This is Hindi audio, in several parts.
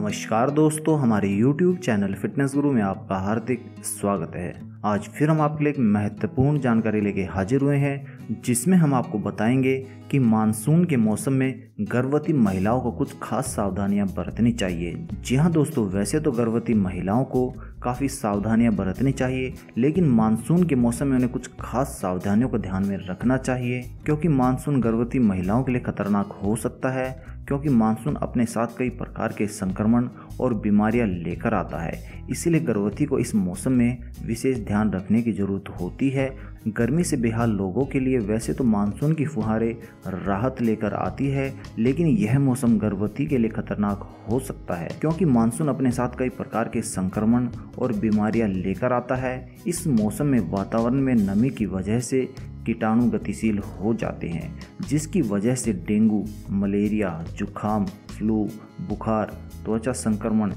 नमस्कार दोस्तों, हमारे YouTube चैनल फिटनेस गुरु में आपका हार्दिक स्वागत है। आज फिर हम आपके लिए एक महत्वपूर्ण जानकारी लेके हाजिर हुए हैं, जिसमें हम आपको बताएंगे कि मानसून के मौसम में गर्भवती महिलाओं को कुछ खास सावधानियां बरतनी चाहिए। जी हाँ दोस्तों, वैसे तो गर्भवती महिलाओं को काफ़ी सावधानियां बरतनी चाहिए, लेकिन मानसून के मौसम में उन्हें कुछ खास सावधानियों को ध्यान में रखना चाहिए, क्योंकि मानसून गर्भवती महिलाओं के लिए खतरनाक हो सकता है, क्योंकि मानसून अपने साथ कई प्रकार के संक्रमण और बीमारियां लेकर आता है। इसीलिए गर्भवती को इस मौसम में विशेष ध्यान रखने की जरूरत होती है। गर्मी से बेहाल लोगों के लिए वैसे तो मानसून की फुहारें राहत लेकर आती है, लेकिन यह मौसम गर्भवती के लिए खतरनाक हो सकता है, क्योंकि मानसून अपने साथ कई प्रकार के संक्रमण और बीमारियां लेकर आता है। इस मौसम में वातावरण में नमी की वजह से कीटाणु गतिशील हो जाते हैं, जिसकी वजह से डेंगू, मलेरिया, जुखाम, फ्लू, बुखार, त्वचा संक्रमण,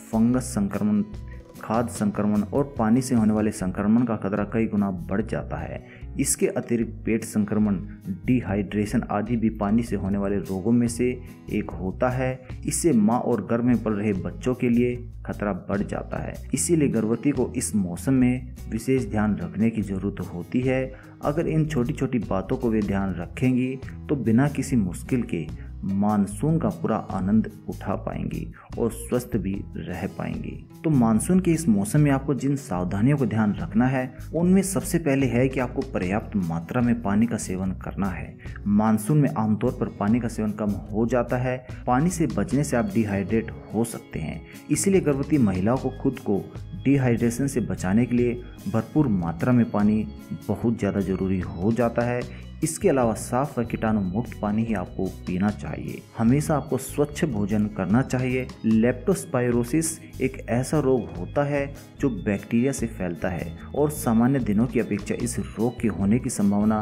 फंगस संक्रमण, खाद्य संक्रमण और पानी से होने वाले संक्रमण का खतरा कई गुना बढ़ जाता है। इसके अतिरिक्त पेट संक्रमण, डिहाइड्रेशन आदि भी पानी से होने वाले रोगों में से एक होता है। इससे मां और गर्भ में पल रहे बच्चों के लिए खतरा बढ़ जाता है। इसीलिए गर्भवती को इस मौसम में विशेष ध्यान रखने की जरूरत होती है। अगर इन छोटी छोटी बातों को वे ध्यान रखेंगी तो बिना किसी मुश्किल के मानसून का पूरा आनंद उठा पाएंगी और स्वस्थ भी रह पाएंगी। तो मानसून के इस मौसम में आपको जिन सावधानियों को ध्यान रखना है, उनमें सबसे पहले है कि आपको पर्याप्त मात्रा में पानी का सेवन करना है। मानसून में आमतौर पर पानी का सेवन कम हो जाता है। पानी से बचने से आप डिहाइड्रेट हो सकते हैं। इसीलिए गर्भवती महिलाओं को खुद को डिहाइड्रेशन से बचाने के लिए भरपूर मात्रा में पानी बहुत ज़्यादा जरूरी हो जाता है। इसके अलावा साफ व कीटाणु मुक्त पानी ही आपको पीना चाहिए। हमेशा आपको स्वच्छ भोजन करना चाहिए। लेप्टोस्पाइरोसिस एक ऐसा रोग होता है जो बैक्टीरिया से फैलता है और सामान्य दिनों की अपेक्षा इस रोग के होने की संभावना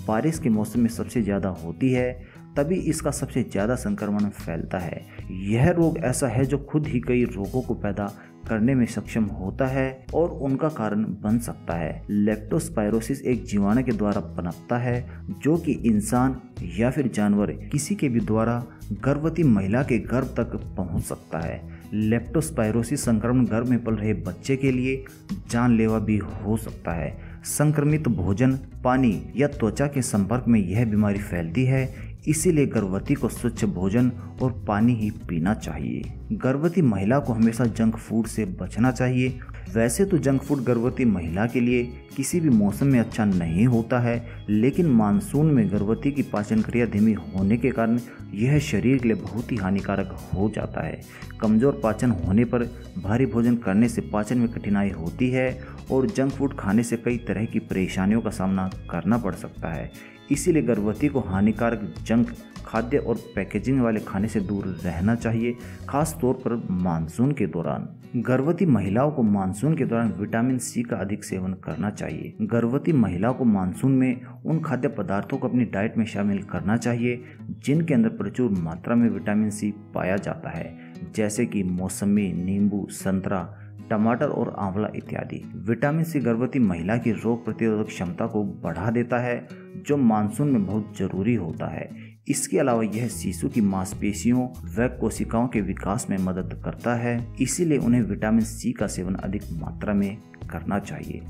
बारिश के मौसम में सबसे ज़्यादा होती है। तभी इसका सबसे ज़्यादा संक्रमण फैलता है। यह रोग ऐसा है जो खुद ही कई रोगों को पैदा करने में सक्षम होता है और उनका कारण बन सकता है। लेप्टोस्पाइरोसिस एक जीवाणु के द्वारा पनपता है, जो कि इंसान या फिर जानवर किसी के भी द्वारा गर्भवती महिला के गर्भ तक पहुंच सकता है। लेप्टोस्पाइरोसिस संक्रमण गर्भ में पल रहे बच्चे के लिए जानलेवा भी हो सकता है। संक्रमित भोजन, पानी या त्वचा के संपर्क में यह बीमारी फैलती है। इसीलिए गर्भवती को स्वच्छ भोजन और पानी ही पीना चाहिए। गर्भवती महिला को हमेशा जंक फूड से बचना चाहिए। वैसे तो जंक फूड गर्भवती महिला के लिए किसी भी मौसम में अच्छा नहीं होता है, लेकिन मानसून में गर्भवती की पाचन क्रिया धीमी होने के कारण यह शरीर के लिए बहुत ही हानिकारक हो जाता है। कमज़ोर पाचन होने पर भारी भोजन करने से पाचन में कठिनाई होती है और जंक फूड खाने से कई तरह की परेशानियों का सामना करना पड़ सकता है। इसीलिए गर्भवती को हानिकारक जंक खाद्य और पैकेजिंग वाले खाने से दूर रहना चाहिए, खास तौर पर मानसून के दौरान। गर्भवती महिलाओं को मानसून के दौरान विटामिन सी का अधिक सेवन करना चाहिए। गर्भवती महिलाओं को मानसून में उन खाद्य पदार्थों को अपनी डाइट में शामिल करना चाहिए जिनके अंदर प्रचुर मात्रा में विटामिन सी पाया जाता है, जैसे कि मौसमी, नींबू, संतरा, टमाटर और आंवला इत्यादि। विटामिन सी गर्भवती महिला की रोग प्रतिरोधक क्षमता को बढ़ा देता है, जो मानसून में बहुत जरूरी होता है। इसके अलावा यह शिशु की मांसपेशियों व कोशिकाओं के विकास में मदद करता है। इसीलिए उन्हें विटामिन सी का सेवन अधिक मात्रा में करना चाहिए।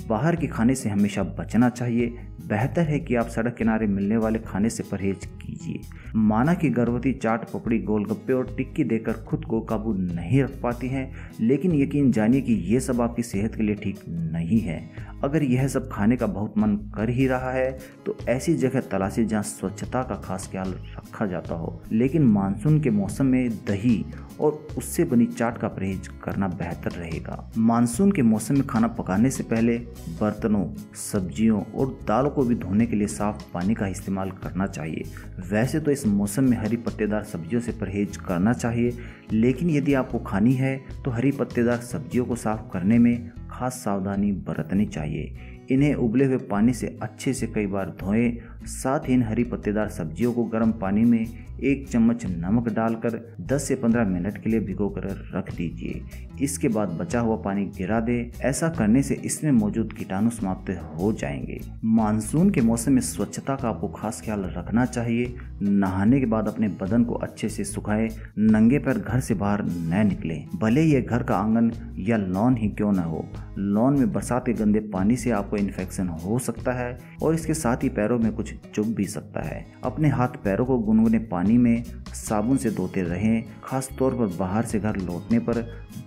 बाहर के खाने से हमेशा बचना चाहिए। बेहतर है कि आप सड़क किनारे मिलने वाले खाने से परहेज कीजिए। माना कि गर्भवती चाट, पपड़ी, गोलगप्पे और टिक्की देकर खुद को काबू नहीं रख पाती हैं, लेकिन यकीन जानिए कि ये सब आपकी सेहत के लिए ठीक नहीं है। अगर यह सब खाने का बहुत मन कर ही रहा है तो ऐसी जगह तलाशी जहां स्वच्छता का खास ख्याल रखा जाता हो। लेकिन मानसून के मौसम में दही और उससे बनी चाट का परहेज करना बेहतर रहेगा। मानसून के मौसम में खाना पकाने से पहले बर्तनों, सब्जियों और दालों को भी धोने के लिए साफ पानी का इस्तेमाल करना चाहिए। वैसे तो इस मौसम में हरी पत्तेदार सब्जियों से परहेज करना चाहिए, लेकिन यदि आपको खानी है तो हरी पत्तेदार सब्जियों को साफ करने में खास सावधानी बरतनी चाहिए। इन्हें उबले हुए पानी से अच्छे से कई बार धोएं। साथ ही इन हरी पत्तेदार सब्जियों को गर्म पानी में 1 चम्मच नमक डालकर 10 से 15 मिनट के लिए भिगोकर रख दीजिए। इसके बाद बचा हुआ पानी गिरा दें। ऐसा करने से इसमें मौजूद कीटाणु समाप्त हो जाएंगे। मानसून के मौसम में स्वच्छता का आपको खास ख्याल रखना चाहिए। नहाने के बाद अपने बदन को अच्छे से सुखाए, नंगे पैर घर से बाहर न निकले, भले ही घर का आंगन या लॉन ही क्यों न हो। लॉन में बरसात के गंदे पानी से आपको इन्फेक्शन हो सकता है और इसके साथ ही पैरों में कुछ चुभ भी सकता है। अपने हाथ पैरों को गुनगुने पानी में साबुन से धोते रहें। खास तौर पर बाहर से घर लौटने पर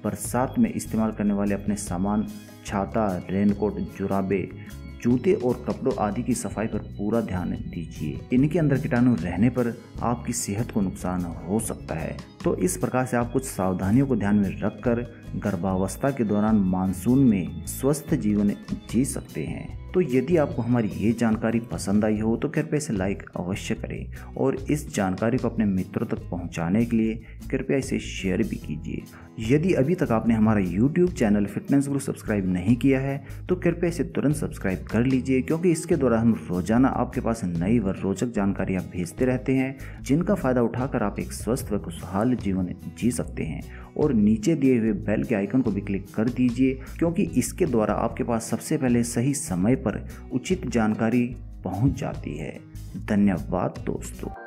बरसात में इस्तेमाल करने वाले अपने सामान, छाता, रेनकोट, जुराबे, जूते और कपड़ों आदि की सफाई पर पूरा ध्यान दीजिए। इनके अंदर कीटाणु रहने पर आपकी सेहत को नुकसान हो सकता है। तो इस प्रकार से आप कुछ सावधानियों को ध्यान में रखकर गर्भावस्था के दौरान मानसून में स्वस्थ जीवन जी सकते हैं। तो यदि आपको हमारी ये जानकारी पसंद आई हो तो कृपया इसे लाइक अवश्य करें और इस जानकारी को अपने मित्रों तक पहुंचाने के लिए कृपया इसे शेयर भी कीजिए। यदि अभी तक आपने हमारा YouTube चैनल फिटनेस गुरु सब्सक्राइब नहीं किया है तो कृपया इसे तुरंत सब्सक्राइब कर लीजिए, क्योंकि इसके द्वारा हम रोजाना आपके पास नई व रोचक जानकारियाँ भेजते रहते हैं, जिनका फायदा उठाकर आप एक स्वस्थ व खुशहाल जीवन जी सकते हैं। और नीचे दिए हुए बेल के आइकन को भी क्लिक कर दीजिए, क्योंकि इसके द्वारा आपके पास सबसे पहले सही समय पर उचित जानकारी पहुंच जाती है। धन्यवाद दोस्तों।